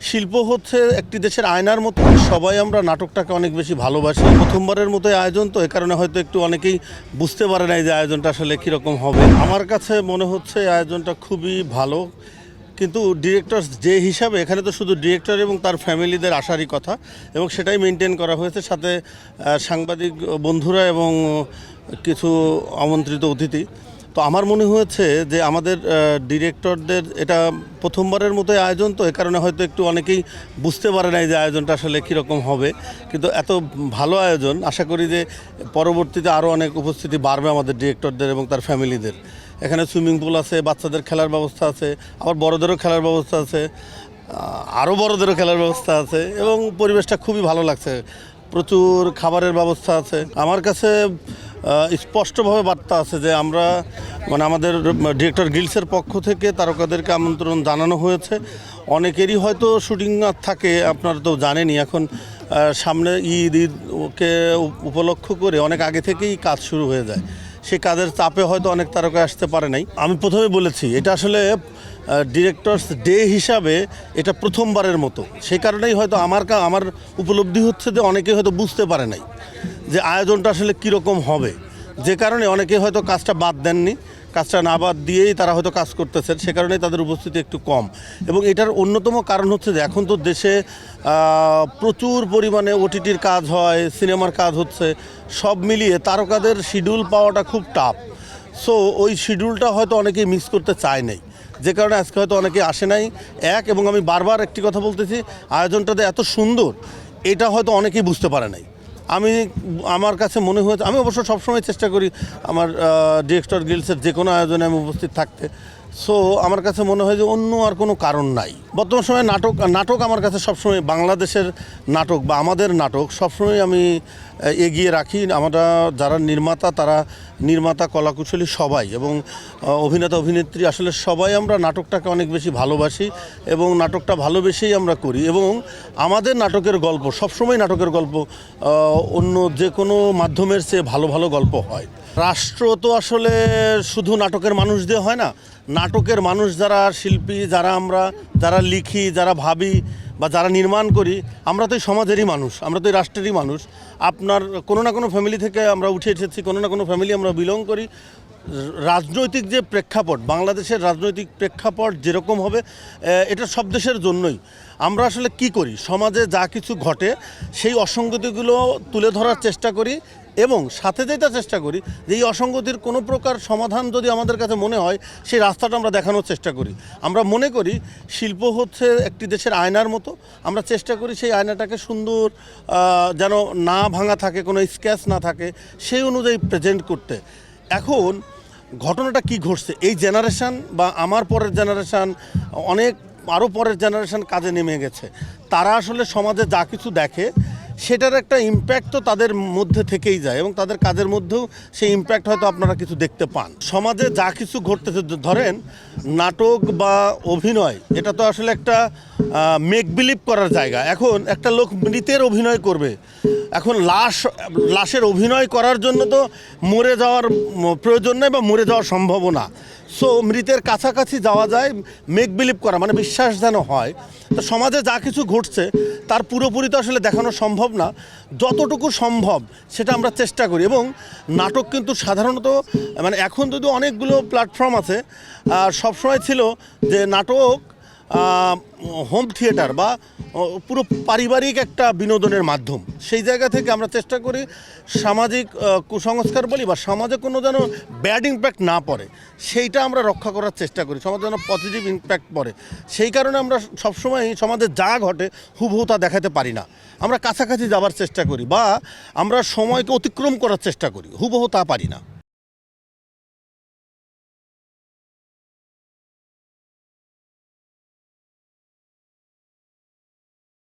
শিল্প হচ্ছে একটি দেশের আয়নার মতো। সবাই আমরা নাটকটাকে অনেক বেশি ভালোবাসি। প্রথমবারের মতো আয়োজন, তো এ কারণে হয়তো একটু অনেকেই বুঝতে পারে নাই যে আয়োজনটা আসলে কীরকম হবে। আমার কাছে মনে হচ্ছে আয়োজনটা খুবই ভালো, কিন্তু ডিরেক্টর যে হিসাবে এখানে তো শুধু ডিরেক্টর এবং তার ফ্যামিলিদের আসারই কথা, এবং সেটাই মেনটেন করা হয়েছে। সাথে সাংবাদিক বন্ধুরা এবং কিছু আমন্ত্রিত অতিথি। তো আমার মনে হয়েছে যে আমাদের ডিরেক্টরদের এটা প্রথমবারের মতো আয়োজন, তো এ কারণে হয়তো একটু অনেকেই বুঝতে পারে নাই যে আয়োজনটা আসলে কীরকম হবে। কিন্তু এত ভালো আয়োজন, আশা করি যে পরবর্তীতে আরও অনেক উপস্থিতি বাড়বে আমাদের ডিরেক্টরদের এবং তার ফ্যামিলিদের। এখানে সুইমিং পুল আছে, বাচ্চাদের খেলার ব্যবস্থা আছে, আবার বড়দেরও খেলার ব্যবস্থা আছে, আরও বড়দেরও খেলার ব্যবস্থা আছে, এবং পরিবেশটা খুবই ভালো লাগছে। প্রচুর খাবারের ব্যবস্থা আছে। আমার কাছে স্পষ্টভাবে বার্তা আছে যে আমরা আমাদের ডিরেক্টর গিল্ডসের পক্ষ থেকে তারকাদেরকে আমন্ত্রণ জানানো হয়েছে। অনেকেরই হয়তো শুটিং থাকে, আপনারা তো জানেনই। এখন সামনে ঈদকে উপলক্ষ করে অনেক আগে থেকেই কাজ শুরু হয়ে যায়। সেই কাজের চাপে হয়তো অনেক তারকা আসতে পারে নাই। আমি প্রথমে বলেছি এটা আসলে ডিরেক্টরস ডে হিসাবে এটা প্রথমবারের মতো। সেই কারণেই হয়তো আমার উপলব্ধি হচ্ছে যে অনেকে হয়তো বুঝতে পারে নাই যে আয়োজনটা আসলে কীরকম হবে, যে কারণে অনেকে হয়তো কাজটা বাদ দেননি। কাজটা না বাদ দিয়েই তারা হয়তো কাজ করতেছেন, সে কারণেই তাদের উপস্থিতি একটু কম। এবং এটার অন্যতম কারণ হচ্ছে যে এখন তো দেশে প্রচুর পরিমাণে ওটিটির কাজ হয়, সিনেমার কাজ হচ্ছে, সব মিলিয়ে তারকাদের শিডিউল পাওয়াটা খুব টাফ। সো ওই শিডিউলটা হয়তো অনেকেই মিস করতে চায় নাই, যে কারণে আজকে হয়তো অনেকে আসে নাই। এবং আমি বারবার একটি কথা বলতেছি, আয়োজনটাতে এত সুন্দর এটা হয়তো অনেকেই বুঝতে পারে নাই। আমার কাছে মনে হয়েছে, আমি অবশ্য সবসময় চেষ্টা করি আমার ডিরেক্টর গিল্ডসের যে কোনো আয়োজনে আমি উপস্থিত থাকতে। সো আমার কাছে মনে হয় যে অন্য আর কোনো কারণ নাই। বর্তমান সময়ে নাটক আমার কাছে সবসময় বাংলাদেশের নাটক বা আমাদের নাটক সবসময় আমি এগিয়ে রাখি। আমরা যারা নির্মাতা, তারা নির্মাতা, কলাকুশলী সবাই, এবং অভিনেতা অভিনেত্রী, আসলে সবাই আমরা নাটকটাকে অনেক বেশি ভালোবাসি এবং নাটকটা ভালোবেসেই আমরা করি। এবং আমাদের নাটকের গল্প সবসময়, নাটকের গল্প অন্য যে কোনো মাধ্যমের চেয়ে ভালো ভালো গল্প হয়। রাষ্ট্র তো আসলে শুধু নাটকের মানুষ দিয়ে হয় না। নাটকের মানুষ যারা শিল্পী, যারা লিখি, যারা ভাবি বা যারা নির্মাণ করি, আমরা তো এই সমাজেরই মানুষ, আমরা তো এই রাষ্ট্রেরই মানুষ। আপনার কোনো না কোনো ফ্যামিলি থেকে আমরা উঠে এসেছি, কোনো না কোনো ফ্যামিলি আমরা বিলং করি। রাজনৈতিক যে প্রেক্ষাপট, বাংলাদেশের রাজনৈতিক প্রেক্ষাপট যেরকম হবে, এটা সব দেশের জন্যই। আমরা আসলে কি করি, সমাজে যা কিছু ঘটে সেই অসঙ্গতিগুলো তুলে ধরার চেষ্টা করি, এবং সাথে যেটা চেষ্টা করি যে এই অসঙ্গতির কোনো প্রকার সমাধান যদি আমাদের কাছে মনে হয়, সেই রাস্তাটা আমরা দেখানোর চেষ্টা করি। আমরা মনে করি শিল্প হচ্ছে একটি দেশের আয়নার মতো। আমরা চেষ্টা করি সেই আয়নাটাকে সুন্দর যেন না ভাঙা থাকে, কোনো স্ক্র্যাচ না থাকে, সেই অনুযায়ী প্রেজেন্ট করতে। এখন ঘটনাটা কি ঘটছে, এই জেনারেশান বা আমার পরের জেনারেশান, অনেক আরও পরের জেনারেশান কাজে নেমে গেছে। তারা আসলে সমাজে যা কিছু দেখে সেটার একটা ইম্প্যাক্ট তো তাদের মধ্যে থেকেই যায়, এবং তাদের কাজের মধ্যেও সেই ইম্প্যাক্ট হয়তো আপনারা কিছু দেখতে পান। সমাজে যা কিছু ঘটতেছে, ধরেন নাটক বা অভিনয়, এটা তো আসলে একটা মেক বিলিভ করার জায়গা। এখন একটা লোক মৃতের অভিনয় করবে, এখন লাশের অভিনয় করার জন্য তো মরে যাওয়ার প্রয়োজন নেই বা মরে যাওয়ার সম্ভাবনা। সো মৃতের কাছাকাছি যাওয়া যায়, মেক বিলিভ করা মানে বিশ্বাস যেন হয়। তো সমাজে যা কিছু ঘটছে তার পুরোপুরি তো আসলে দেখানো সম্ভব না, যতটুকু সম্ভব সেটা আমরা চেষ্টা করি। এবং নাটক কিন্তু সাধারণত এখন যদি অনেকগুলো প্ল্যাটফর্ম আছে, সবসময় ছিল যে নাটক হোম থিয়েটার বা পুরো পারিবারিক একটা বিনোদনের মাধ্যম। সেই জায়গা থেকে আমরা চেষ্টা করি সামাজিক কুসংস্কার বলি বা সমাজে কোনো যেন ব্যাড ইম্প্যাক্ট না পড়ে, সেইটা আমরা রক্ষা করার চেষ্টা করি, সমাজে যেন পজিটিভ ইম্প্যাক্ট পড়ে। সেই কারণে আমরা সবসময় সমাজে যা ঘটে হুবহু তা দেখাতে পারি না, আমরা কাছাকাছি যাওয়ার চেষ্টা করি বা আমরা সময়কে অতিক্রম করার চেষ্টা করি, হুবহু তা পারি না।